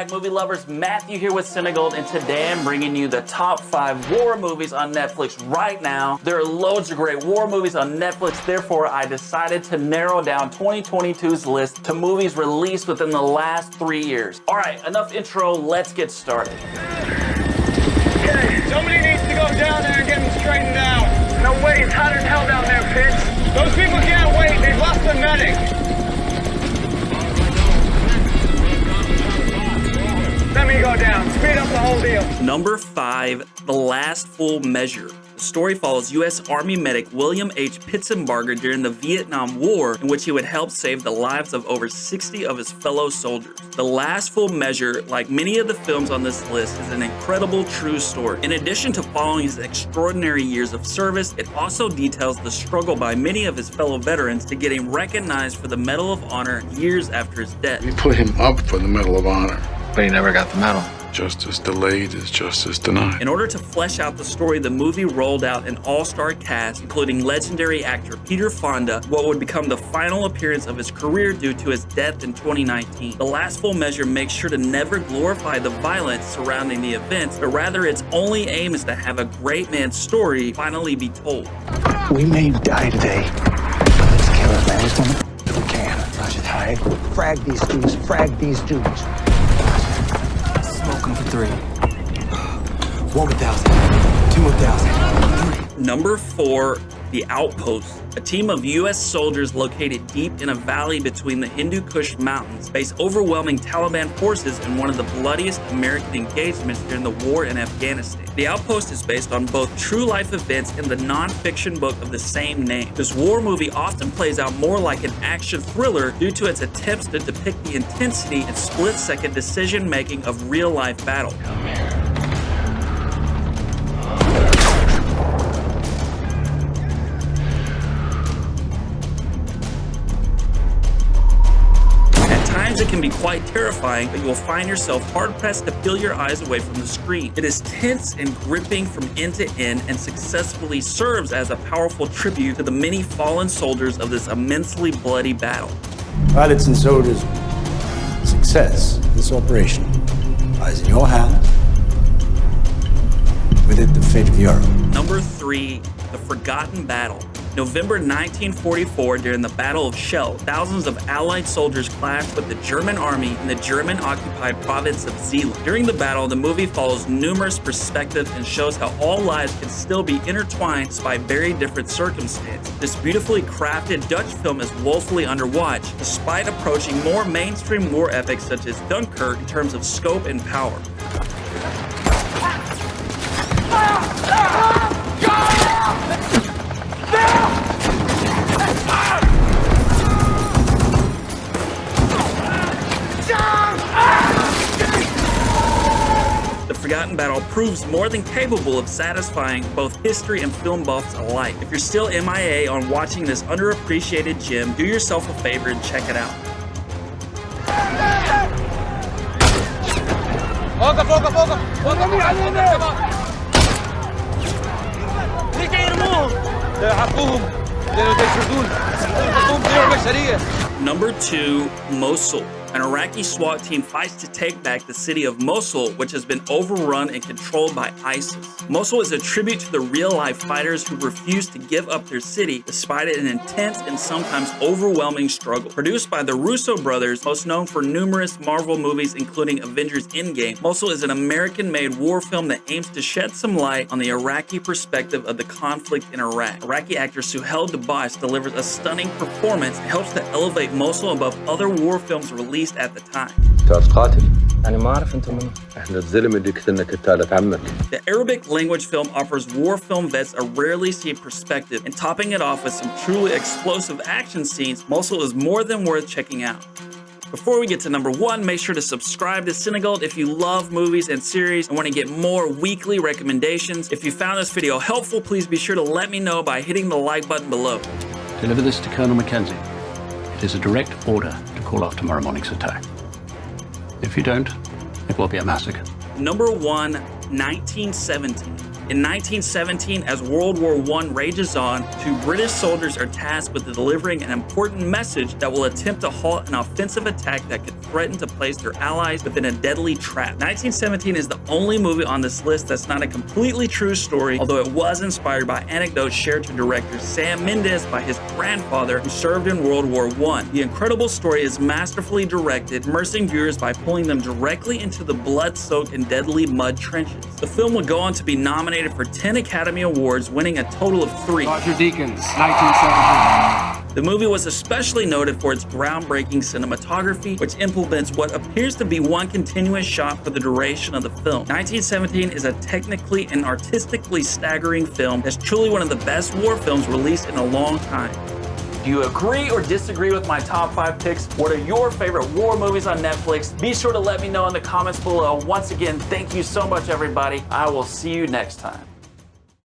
back, movie lovers. Matthew here with Cinegold, and today I'm bringing you the top 5 war movies on Netflix right now. There are loads of great war movies on Netflix, therefore I decided to narrow down 2022's list to movies released within the last 3 years. All right, enough intro, let's get started. Okay, somebody needs to go down there and get them straightened out. No way, it's hot as hell down there, Pitts. Those people can't wait, they've lost the medic. Let me go down, speed up the whole deal. Number 5, The Last Full Measure. The story follows U.S. Army medic William H. Pitsenbarger during the Vietnam War, in which he would help save the lives of over 60 of his fellow soldiers. The Last Full Measure, like many of the films on this list, is an incredible true story. In addition to following his extraordinary years of service, it also details the struggle by many of his fellow veterans to get him recognized for the Medal of Honor years after his death. We put him up for the Medal of Honor. But he never got the medal. Justice delayed is justice denied. In order to flesh out the story, the movie rolled out an all-star cast, including legendary actor Peter Fonda, what would become the final appearance of his career due to his death in 2019. The Last Full Measure makes sure to never glorify the violence surrounding the events, but rather its only aim is to have a great man's story finally be told. We may die today, but let's kill as many women as we can. Rush it high, frag these dudes, frag these dudes. Smoking for 3. 1,000. 2,000. Number 4, The Outpost. A team of U.S. soldiers located deep in a valley between the Hindu Kush Mountains face overwhelming Taliban forces in one of the bloodiest American engagements during the war in Afghanistan. The Outpost is based on both true-life events and the non-fiction book of the same name. This war movie often plays out more like an action thriller due to its attempts to depict the intensity and split-second decision-making of real-life battle. It can be quite terrifying, but you will find yourself hard-pressed to peel your eyes away from the screen. It is tense and gripping from end to end and successfully serves as a powerful tribute to the many fallen soldiers of this immensely bloody battle. Pilots and soldiers, success of this operation lies in your hands. With it, the fate of Europe. Number 3, The Forgotten Battle. November 1944, during the Battle of Shell, thousands of Allied soldiers clashed with the German army in the German-occupied province of Zeeland. During the battle, the movie follows numerous perspectives and shows how all lives can still be intertwined despite very different circumstances. This beautifully crafted Dutch film is woefully underwatched, despite approaching more mainstream war epics such as Dunkirk in terms of scope and power. The Forgotten Battle proves more than capable of satisfying both history and film buffs alike. If you're still MIA on watching this underappreciated gem, do yourself a favor and check it out. Number 2, Mosul. An Iraqi SWAT team fights to take back the city of Mosul, which has been overrun and controlled by ISIS. Mosul is a tribute to the real-life fighters who refuse to give up their city despite an intense and sometimes overwhelming struggle. Produced by the Russo brothers, most known for numerous Marvel movies including Avengers Endgame, Mosul is an American-made war film that aims to shed some light on the Iraqi perspective of the conflict in Iraq. Iraqi actor Suhail Dabbas delivers a stunning performance and helps to elevate Mosul above other war films released at the time. The Arabic language film offers war film vets a rarely seen perspective, and topping it off with some truly explosive action scenes, Mosul is more than worth checking out. Before we get to number 1, make sure to subscribe to Cinegold if you love movies and series and want to get more weekly recommendations. If you found this video helpful, please be sure to let me know by hitting the like button below. Deliver this to Colonel Mackenzie. It is a direct order to call off tomorrow morning's attack. If you don't, it will be a massacre. Number 1, 1917. In 1917, as World War I rages on, 2 British soldiers are tasked with delivering an important message that will attempt to halt an offensive attack that could threaten to place their allies within a deadly trap. 1917 is the only movie on this list that's not a completely true story, although it was inspired by anecdotes shared to director Sam Mendes by his grandfather who served in World War I. The incredible story is masterfully directed, immersing viewers by pulling them directly into the blood-soaked and deadly mud trenches. The film would go on to be nominated for 10 Academy Awards, winning a total of 3. Roger Deakins, 1917. The movie was especially noted for its groundbreaking cinematography, which implements what appears to be one continuous shot for the duration of the film. 1917 is a technically and artistically staggering film that's truly one of the best war films released in a long time. Do you agree or disagree with my top 5 picks? What are your favorite war movies on Netflix? Be sure to let me know in the comments below. Once again, thank you so much, everybody. I will see you next time.